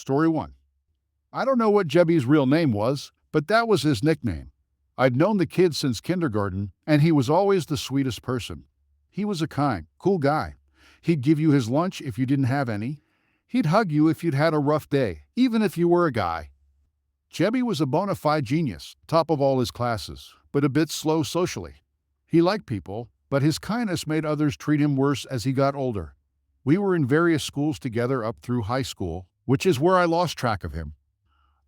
Story 1. I don't know what Jebby's real name was, but that was his nickname. I'd known the kid since kindergarten, and he was always the sweetest person. He was a kind, cool guy. He'd give you his lunch if you didn't have any. He'd hug you if you'd had a rough day, even if you were a guy. Jebby was a bona fide genius, top of all his classes, but a bit slow socially. He liked people, but his kindness made others treat him worse as he got older. We were in various schools together up through high school, which is where I lost track of him.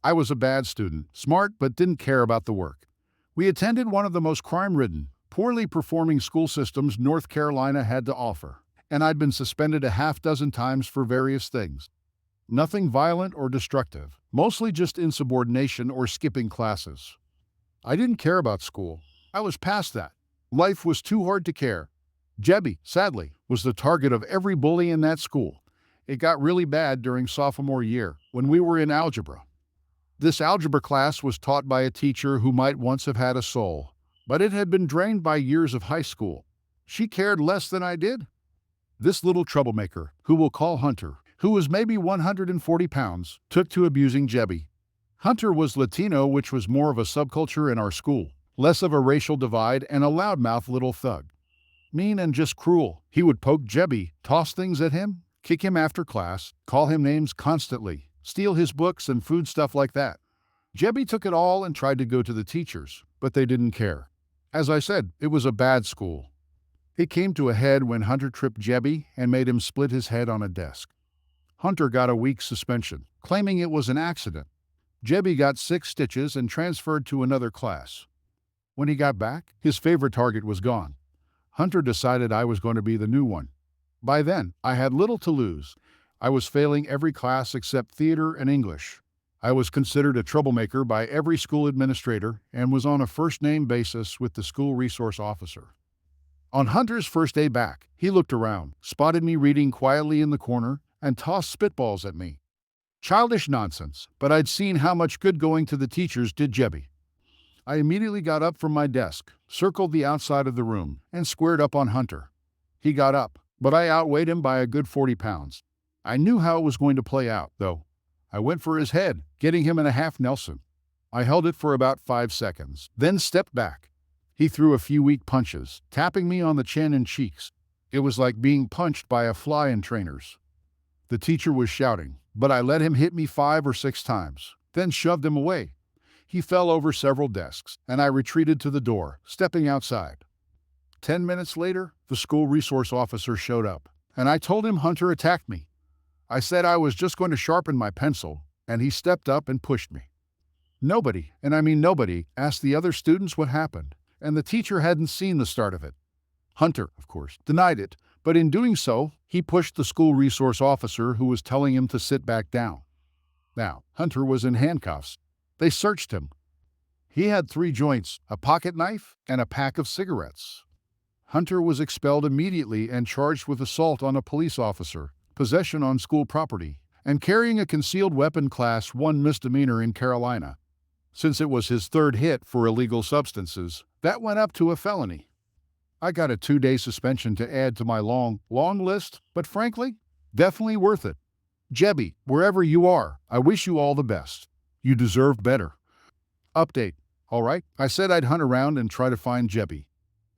I was a bad student, smart but didn't care about the work. We attended one of the most crime-ridden, poorly performing school systems North Carolina had to offer, and I'd been suspended a half dozen times for various things. Nothing violent or destructive, mostly just insubordination or skipping classes. I didn't care about school. I was past that. Life was too hard to care. Jebby, sadly, was the target of every bully in that school. It got really bad during sophomore year, when we were in algebra. This algebra class was taught by a teacher who might once have had a soul, but it had been drained by years of high school. She cared less than I did. This little troublemaker, who we'll call Hunter, who was maybe 140 pounds, took to abusing Jebby. Hunter was Latino, which was more of a subculture in our school, less of a racial divide, and a loudmouth little thug. Mean and just cruel, he would poke Jebby, toss things at him, kick him after class, call him names constantly, steal his books and food, stuff like that. Jebby took it all and tried to go to the teachers, but they didn't care. As I said, it was a bad school. It came to a head when Hunter tripped Jebby and made him split his head on a desk. Hunter got a week's suspension, claiming it was an accident. Jebby got 6 stitches and transferred to another class. When he got back, his favorite target was gone. Hunter decided I was going to be the new one. By then, I had little to lose. I was failing every class except theater and English. I was considered a troublemaker by every school administrator and was on a first-name basis with the school resource officer. On Hunter's first day back, he looked around, spotted me reading quietly in the corner, and tossed spitballs at me. Childish nonsense, but I'd seen how much good going to the teachers did Jebby. I immediately got up from my desk, circled the outside of the room, and squared up on Hunter. He got up, but I outweighed him by a good 40 pounds. I knew how it was going to play out, though. I went for his head, getting him in a half Nelson. I held it for about 5 seconds, then stepped back. He threw a few weak punches, tapping me on the chin and cheeks. It was like being punched by a fly in trainers. The teacher was shouting, but I let him hit me 5 or 6 times, then shoved him away. He fell over several desks, and I retreated to the door, stepping outside. 10 minutes later, the school resource officer showed up, and I told him Hunter attacked me. I said I was just going to sharpen my pencil, and he stepped up and pushed me. Nobody, and I mean nobody, asked the other students what happened, and the teacher hadn't seen the start of it. Hunter, of course, denied it, but in doing so, he pushed the school resource officer who was telling him to sit back down. Now, Hunter was in handcuffs. They searched him. He had 3 joints, a pocket knife, and a pack of cigarettes. Hunter was expelled immediately and charged with assault on a police officer, possession on school property, and carrying a concealed weapon Class 1 misdemeanor in Carolina. Since it was his 3rd hit for illegal substances, that went up to a felony. I got a 2-day suspension to add to my long list, but frankly, definitely worth it. Jebby, wherever you are, I wish you all the best. You deserve better. Update. All right, I said I'd hunt around and try to find Jebby.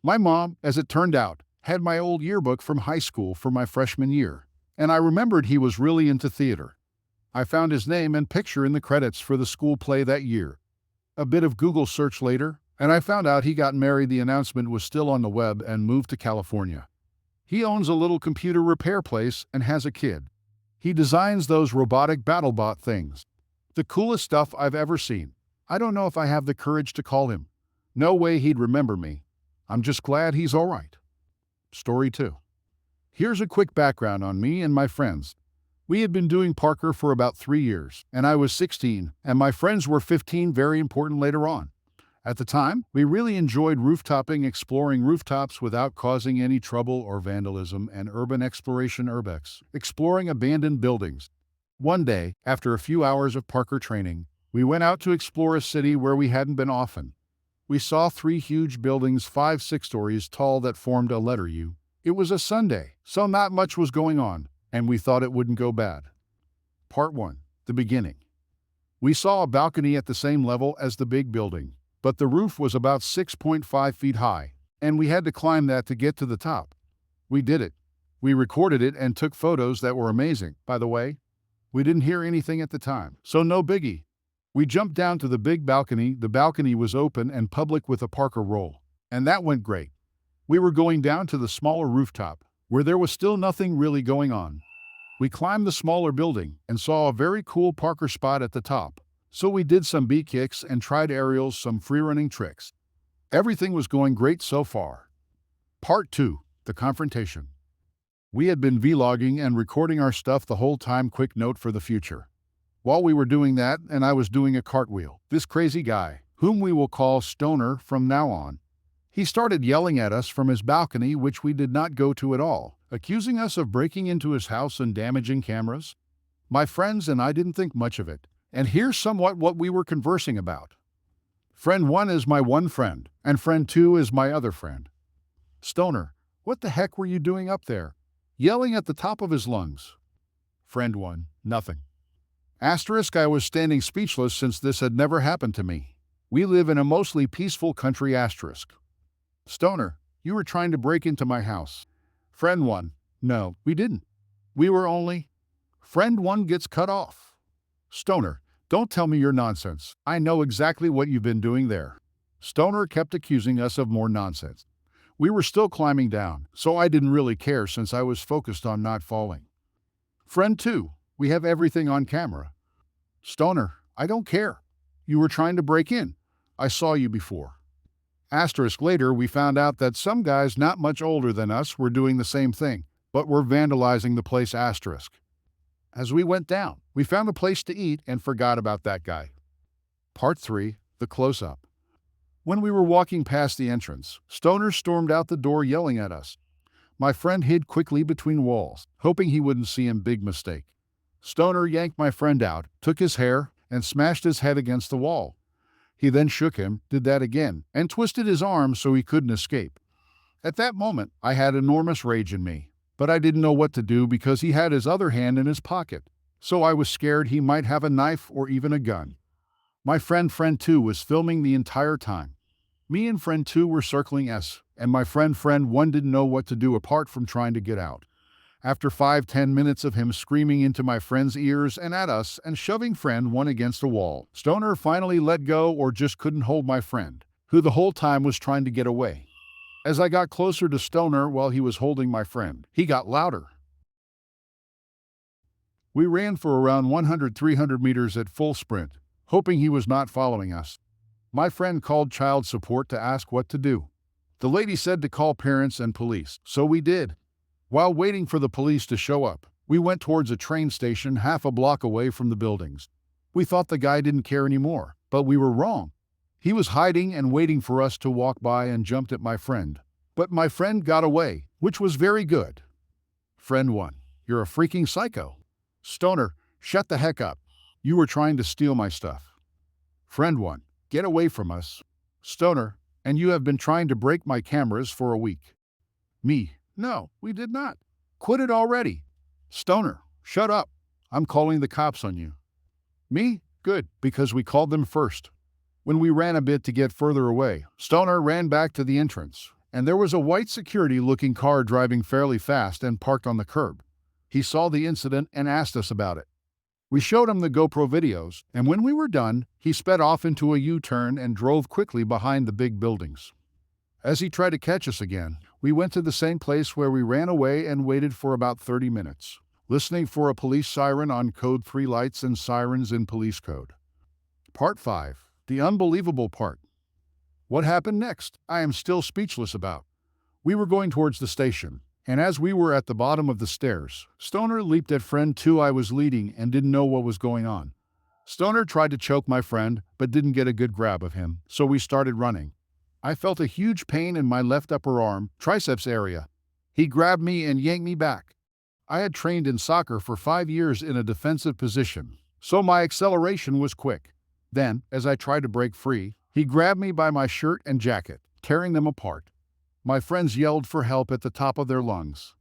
My mom, as it turned out, had my old yearbook from high school for my freshman year, and I remembered he was really into theater. I found his name and picture in the credits for the school play that year. A bit of Google search later, and I found out he got married. The announcement was still on the web and moved to California. He owns a little computer repair place and has a kid. He designs those robotic BattleBot things. The coolest stuff I've ever seen. I don't know if I have the courage to call him. No way he'd remember me. I'm just glad he's all right. Story 2. Here's a quick background on me and my friends. We had been doing Parker for about 3 years, and I was 16, and my friends were 15, very important later on. At the time, we really enjoyed rooftopping, exploring rooftops without causing any trouble or vandalism, and urban exploration urbex, exploring abandoned buildings. One day, after a few hours of Parker training, we went out to explore a city where we hadn't been often. We saw 3 huge buildings, 5-6 stories tall, that formed a letter U. It was a Sunday, so not much was going on, and we thought it wouldn't go bad. Part 1. The beginning. We saw a balcony at the same level as the big building, but the roof was about 6.5 feet high, and we had to climb that to get to the top. We did it. We recorded it and took photos that were amazing, by the way. We didn't hear anything at the time, so no biggie. We jumped down to the big balcony. The balcony was open and public with a Parker roll, and that went great. We were going down to the smaller rooftop, where there was still nothing really going on. We climbed the smaller building and saw a very cool Parker spot at the top, so we did some B-kicks and tried aerials, some free-running tricks. Everything was going great so far. Part 2. The Confrontation. We had been vlogging and recording our stuff the whole time. Quick note for the future. While we were doing that and I was doing a cartwheel, this crazy guy, whom we will call Stoner from now on, he started yelling at us from his balcony, which we did not go to at all, accusing us of breaking into his house and damaging cameras. My friends and I didn't think much of it, and here's somewhat what we were conversing about. Friend 1 is my one friend, and friend 2 is my other friend. Stoner, what the heck were you doing up there? Yelling at the top of his lungs. Friend 1, nothing. Asterisk, I was standing speechless since this had never happened to me. We live in a mostly peaceful country. Asterisk. Stoner, you were trying to break into my house. Friend 1, no, we didn't. We were only... Friend 1 gets cut off. Stoner, don't tell me your nonsense. I know exactly what you've been doing there. Stoner kept accusing us of more nonsense. We were still climbing down, so I didn't really care since I was focused on not falling. Friend 2, we have everything on camera. Stoner, I don't care. You were trying to break in. I saw you before. Asterisk, later we found out that some guys not much older than us were doing the same thing, but were vandalizing the place. Asterisk. As we went down, we found a place to eat and forgot about that guy. Part 3. The Close-Up. When we were walking past the entrance, Stoner stormed out the door yelling at us. My friend hid quickly between walls, hoping he wouldn't see him. Big mistake. Stoner yanked my friend out, took his hair, and smashed his head against the wall. He then shook him, did that again, and twisted his arm so he couldn't escape. At that moment, I had enormous rage in me, but I didn't know what to do because he had his other hand in his pocket, so I was scared he might have a knife or even a gun. My friend 2 was filming the entire time. Me and friend 2 were circling us, and my friend 1 didn't know what to do apart from trying to get out. After 5-10 minutes of him screaming into my friend's ears and at us and shoving friend 1 against a wall, Stoner finally let go or just couldn't hold my friend, who the whole time was trying to get away. As I got closer to Stoner while he was holding my friend, he got louder. We ran for around 100-300 meters at full sprint, hoping he was not following us. My friend called child support to ask what to do. The lady said to call parents and police, so we did. While waiting for the police to show up, we went towards a train station half a block away from the buildings. We thought the guy didn't care anymore, but we were wrong. He was hiding and waiting for us to walk by and jumped at my friend. But my friend got away, which was very good. Friend 1, you're a freaking psycho. Stoner, shut the heck up. You were trying to steal my stuff. Friend 1, get away from us. Stoner, and you have been trying to break my cameras for a week. Me, no, we did not. Quit it already. Stoner, shut up. I'm calling the cops on you. Me, good, because we called them first. When we ran a bit to get further away, Stoner ran back to the entrance, and there was a white security-looking car driving fairly fast and parked on the curb. He saw the incident and asked us about it. We showed him the GoPro videos, and when we were done, he sped off into a U-turn and drove quickly behind the big buildings. As he tried to catch us again, we went to the same place where we ran away and waited for about 30 minutes, listening for a police siren on code 3 lights and sirens in police code. Part 5. The unbelievable part. What happened next, I am still speechless about. We were going towards the station, and as we were at the bottom of the stairs, Stoner leaped at friend 2 I was leading and didn't know what was going on. Stoner tried to choke my friend, but didn't get a good grab of him, so we started running. I felt a huge pain in my left upper arm, triceps area. He grabbed me and yanked me back. I had trained in soccer for 5 years in a defensive position, so my acceleration was quick. Then, as I tried to break free, he grabbed me by my shirt and jacket, tearing them apart. My friends yelled for help at the top of their lungs.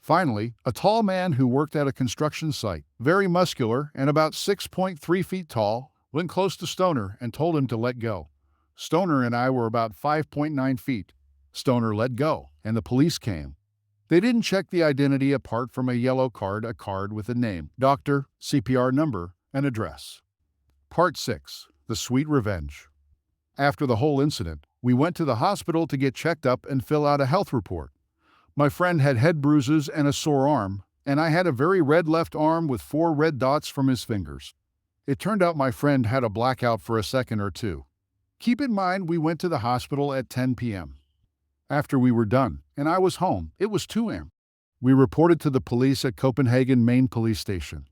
Finally, a tall man who worked at a construction site, very muscular and about 6.3 feet tall, went close to Stoner and told him to let go. Stoner and I were about 5.9 feet. Stoner let go, and the police came. They didn't check the identity apart from a card with a name, doctor, CPR number, and address. Part 6. The Sweet Revenge. After the whole incident, we went to the hospital to get checked up and fill out a health report. My friend had head bruises and a sore arm, and I had a very red left arm with 4 red dots from his fingers. It turned out my friend had a blackout for a second or two. Keep in mind we went to the hospital at 10 p.m. After we were done, and I was home, it was 2 a.m. We reported to the police at Copenhagen Main Police Station.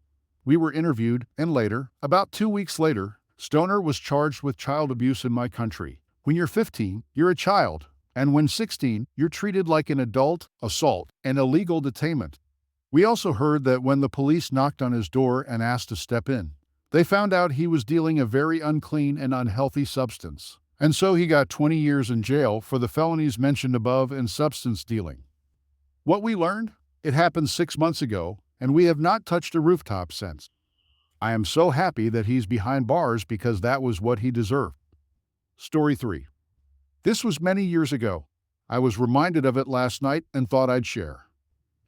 We were interviewed, and later, about 2 weeks later, Stoner was charged with child abuse in my country. When you're 15, you're a child, and when 16, you're treated like an adult, assault, and illegal detainment. We also heard that when the police knocked on his door and asked to step in, they found out he was dealing a very unclean and unhealthy substance, and so he got 20 years in jail for the felonies mentioned above and substance dealing. What we learned? It happened 6 months ago, and we have not touched a rooftop since. I am so happy that he's behind bars because that was what he deserved. Story 3. This was many years ago. I was reminded of it last night and thought I'd share.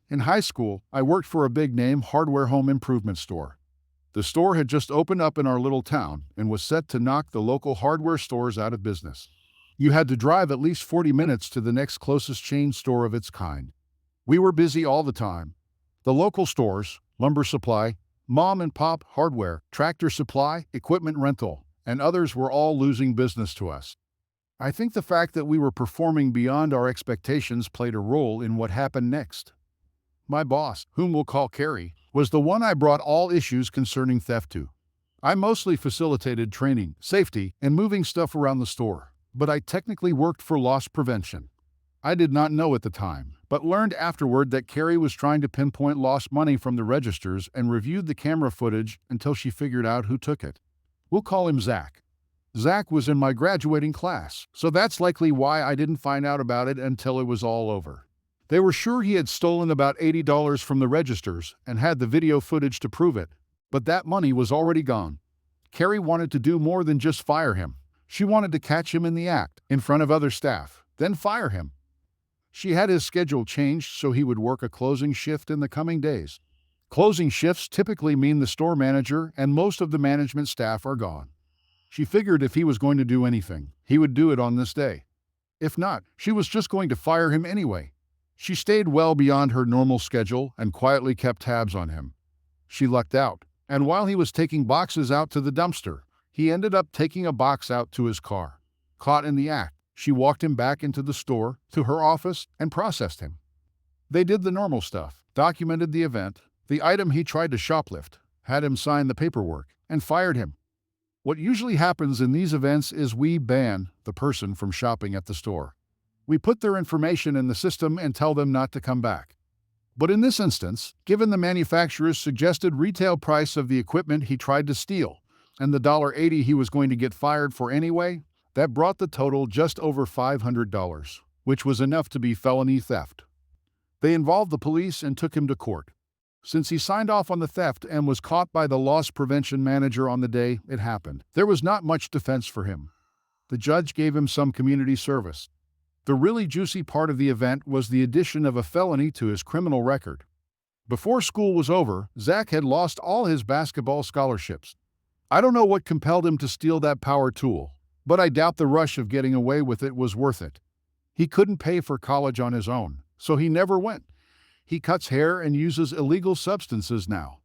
In high school, I worked for a big-name hardware home improvement store. The store had just opened up in our little town and was set to knock the local hardware stores out of business. You had to drive at least 40 minutes to the next closest chain store of its kind. We were busy all the time. The local stores, lumber supply, mom and pop hardware, tractor supply, equipment rental, and others were all losing business to us. I think the fact that we were performing beyond our expectations played a role in what happened next. My boss, whom we'll call Carrie, was the one I brought all issues concerning theft to. I mostly facilitated training, safety, and moving stuff around the store, but I technically worked for loss prevention. I did not know at the time, but learned afterward that Carrie was trying to pinpoint lost money from the registers and reviewed the camera footage until she figured out who took it. We'll call him Zach. Zach was in my graduating class, so that's likely why I didn't find out about it until it was all over. They were sure he had stolen about $80 from the registers and had the video footage to prove it, but that money was already gone. Carrie wanted to do more than just fire him. She wanted to catch him in the act, in front of other staff, then fire him. She had his schedule changed so he would work a closing shift in the coming days. Closing shifts typically mean the store manager and most of the management staff are gone. She figured if he was going to do anything, he would do it on this day. If not, she was just going to fire him anyway. She stayed well beyond her normal schedule and quietly kept tabs on him. She lucked out, and while he was taking boxes out to the dumpster, he ended up taking a box out to his car. Caught in the act, she walked him back into the store, to her office, and processed him. They did the normal stuff, documented the event, the item he tried to shoplift, had him sign the paperwork, and fired him. What usually happens in these events is we ban the person from shopping at the store. We put their information in the system and tell them not to come back. But in this instance, given the manufacturer's suggested retail price of the equipment he tried to steal, and the $1.80 he was going to get fired for anyway, that brought the total just over $500, which was enough to be felony theft. They involved the police and took him to court. Since he signed off on the theft and was caught by the loss prevention manager on the day it happened, there was not much defense for him. The judge gave him some community service. The really juicy part of the event was the addition of a felony to his criminal record. Before school was over, Zach had lost all his basketball scholarships. I don't know what compelled him to steal that power tool, but I doubt the rush of getting away with it was worth it. He couldn't pay for college on his own, so he never went. He cuts hair and uses illegal substances now.